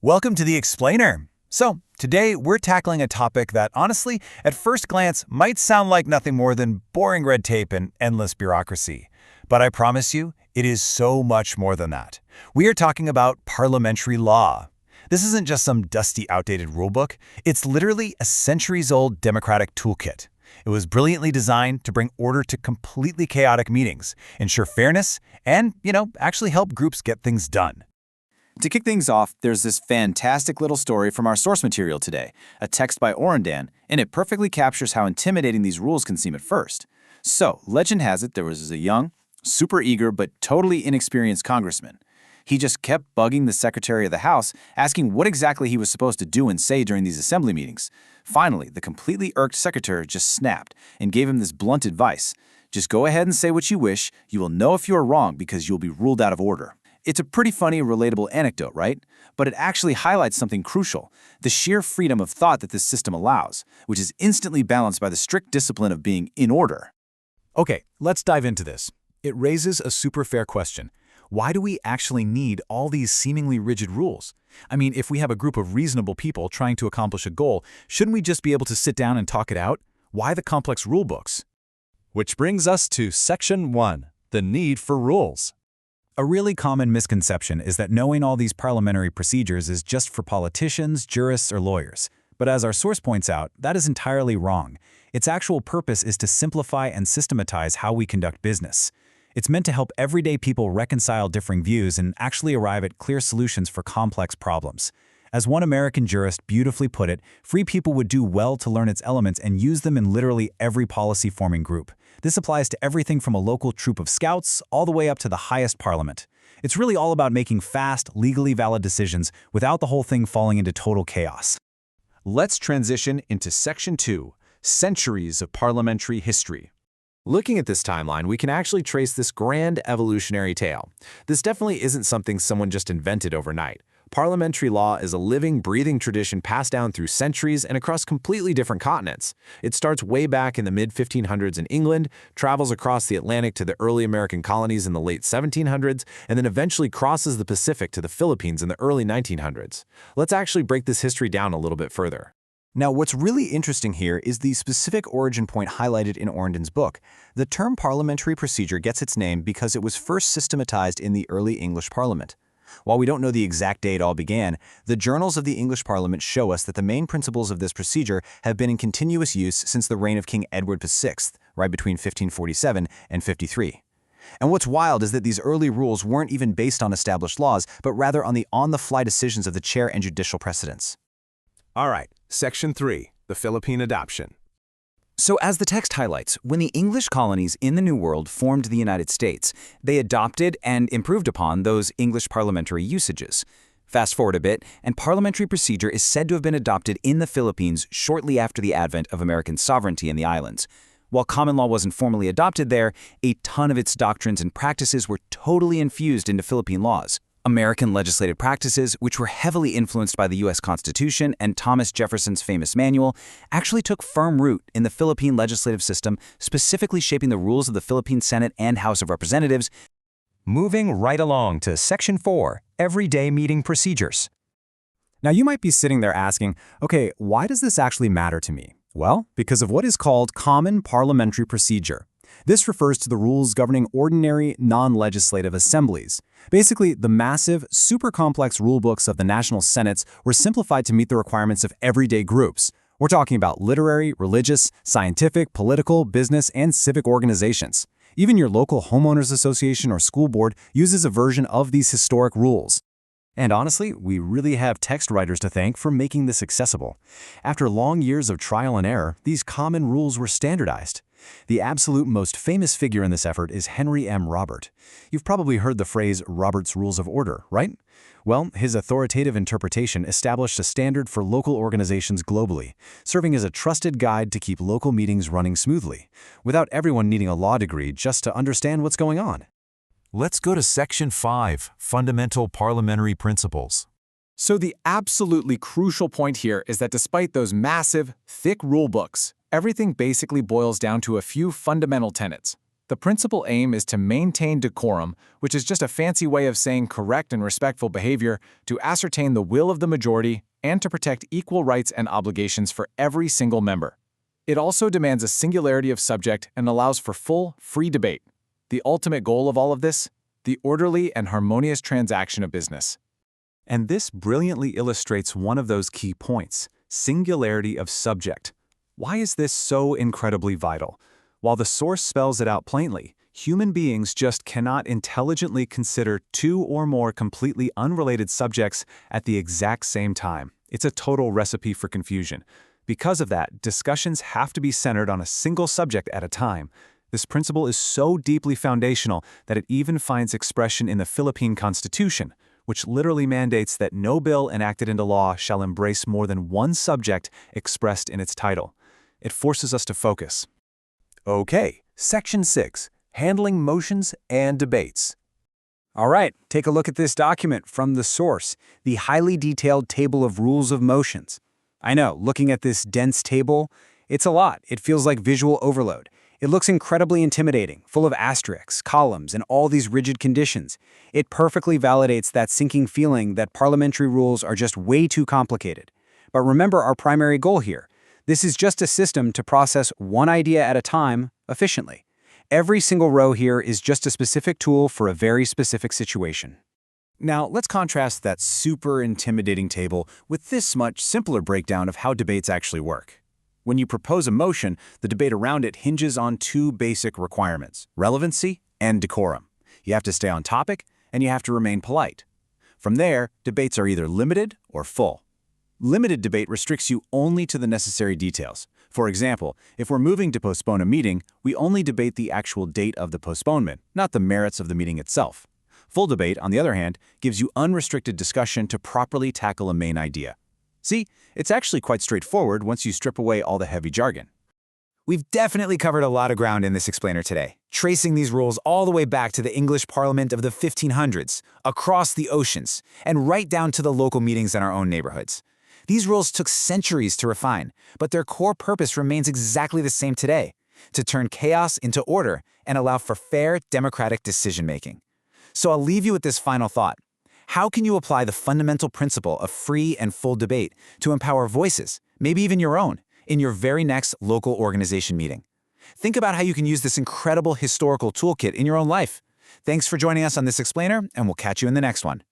Welcome to the Explainer. So, today we're tackling a topic that honestly, at first glance, might sound like nothing more than boring red tape and endless bureaucracy. But I promise you, it is so much more than that. We are talking about parliamentary law. This isn't just some dusty, outdated rulebook. It's literally a centuries-old democratic toolkit. It was brilliantly designed to bring order to completely chaotic meetings, ensure fairness, and, actually help groups get things done. To kick things off, there's this fantastic little story from our source material today, a text by Orendain, and it perfectly captures how intimidating these rules can seem at first. So, legend has it there was a young, super eager, but totally inexperienced congressman. He just kept bugging the Secretary of the House, asking what exactly he was supposed to do and say during these assembly meetings. Finally, the completely irked secretary just snapped and gave him this blunt advice. Just go ahead and say what you wish. You will know if you are wrong because you'll be ruled out of order. It's a pretty funny, relatable anecdote, right? But it actually highlights something crucial, the sheer freedom of thought that this system allows, which is instantly balanced by the strict discipline of being in order. Okay, let's dive into this. It raises a super fair question. Why do we actually need all these seemingly rigid rules? I mean, if we have a group of reasonable people trying to accomplish a goal, shouldn't we just be able to sit down and talk it out? Why the complex rule books? Which brings us to Section 1, the need for rules. A really common misconception is that knowing all these parliamentary procedures is just for politicians, jurists, or lawyers. But as our source points out, that is entirely wrong. Its actual purpose is to simplify and systematize how we conduct business. It's meant to help everyday people reconcile differing views and actually arrive at clear solutions for complex problems. As one American jurist beautifully put it, free people would do well to learn its elements and use them in literally every policy-forming group. This applies to everything from a local troop of scouts all the way up to the highest parliament. It's really all about making fast, legally valid decisions without the whole thing falling into total chaos. Let's transition into Section 2, Centuries of Parliamentary History. Looking at this timeline, we can actually trace this grand evolutionary tale. This definitely isn't something someone just invented overnight. Parliamentary law is a living, breathing tradition passed down through centuries and across completely different continents. It starts way back in the mid-1500s in England, travels across the Atlantic to the early American colonies in the late 1700s, and then eventually crosses the Pacific to the Philippines in the early 1900s. Let's actually break this history down a little bit further. Now, what's really interesting here is the specific origin point highlighted in Orendain's book. The term parliamentary procedure gets its name because it was first systematized in the early English Parliament. While we don't know the exact day it all began, the journals of the English Parliament show us that the main principles of this procedure have been in continuous use since the reign of King Edward VI, right between 1547 and 53. And what's wild is that these early rules weren't even based on established laws, but rather on the on-the-fly decisions of the chair and judicial precedents. All right, Section 3, the Philippine Adoption. So as the text highlights, when the English colonies in the New World formed the United States, they adopted and improved upon those English parliamentary usages. Fast forward a bit, and parliamentary procedure is said to have been adopted in the Philippines shortly after the advent of American sovereignty in the islands. While common law wasn't formally adopted there, a ton of its doctrines and practices were totally infused into Philippine laws. American legislative practices, which were heavily influenced by the U.S. Constitution and Thomas Jefferson's famous manual, actually took firm root in the Philippine legislative system, specifically shaping the rules of the Philippine Senate and House of Representatives. Moving right along to Section 4, Everyday Meeting Procedures. Now you might be sitting there asking, okay, why does this actually matter to me? Well, because of what is called common parliamentary procedure. This refers to the rules governing ordinary, non-legislative assemblies. Basically, the massive, super complex rulebooks of the national senates were simplified to meet the requirements of everyday groups. We're talking about literary, religious, scientific, political, business, and civic organizations. Even your local homeowners association or school board uses a version of these historic rules. And honestly, we really have text writers to thank for making this accessible. After long years of trial and error, these common rules were standardized. The absolute most famous figure in this effort is Henry M. Robert. You've probably heard the phrase Robert's Rules of Order, right? Well, his authoritative interpretation established a standard for local organizations globally, serving as a trusted guide to keep local meetings running smoothly, without everyone needing a law degree just to understand what's going on. Let's go to Section 5, Fundamental Parliamentary Principles. So the absolutely crucial point here is that despite those massive, thick rule books, everything basically boils down to a few fundamental tenets. The principal aim is to maintain decorum, which is just a fancy way of saying correct and respectful behavior, to ascertain the will of the majority, and to protect equal rights and obligations for every single member. It also demands a singularity of subject and allows for full, free debate. The ultimate goal of all of this? The orderly and harmonious transaction of business. And this brilliantly illustrates one of those key points: singularity of subject. Why is this so incredibly vital? While the source spells it out plainly, human beings just cannot intelligently consider two or more completely unrelated subjects at the exact same time. It's a total recipe for confusion. Because of that, discussions have to be centered on a single subject at a time. This principle is so deeply foundational that it even finds expression in the Philippine Constitution, which literally mandates that no bill enacted into law shall embrace more than one subject expressed in its title. It forces us to focus. Okay, Section 6, Handling Motions and Debates. All right, take a look at this document from the source, the highly detailed table of rules of motions. I know, looking at this dense table, it's a lot. It feels like visual overload. It looks incredibly intimidating, full of asterisks, columns, and all these rigid conditions. It perfectly validates that sinking feeling that parliamentary rules are just way too complicated. But remember our primary goal here. This is just a system to process one idea at a time efficiently. Every single row here is just a specific tool for a very specific situation. Now, let's contrast that super intimidating table with this much simpler breakdown of how debates actually work. When you propose a motion, the debate around it hinges on two basic requirements: relevancy and decorum. You have to stay on topic, and you have to remain polite. From there, debates are either limited or full. Limited debate restricts you only to the necessary details. For example, if we're moving to postpone a meeting, we only debate the actual date of the postponement, not the merits of the meeting itself. Full debate, on the other hand, gives you unrestricted discussion to properly tackle a main idea. See, it's actually quite straightforward once you strip away all the heavy jargon. We've definitely covered a lot of ground in this explainer today, tracing these rules all the way back to the English Parliament of the 1500s, across the oceans, and right down to the local meetings in our own neighborhoods. These rules took centuries to refine, but their core purpose remains exactly the same today: to turn chaos into order and allow for fair, democratic decision-making. So I'll leave you with this final thought. How can you apply the fundamental principle of free and full debate to empower voices, maybe even your own, in your very next local organization meeting? Think about how you can use this incredible historical toolkit in your own life. Thanks for joining us on this explainer, and we'll catch you in the next one.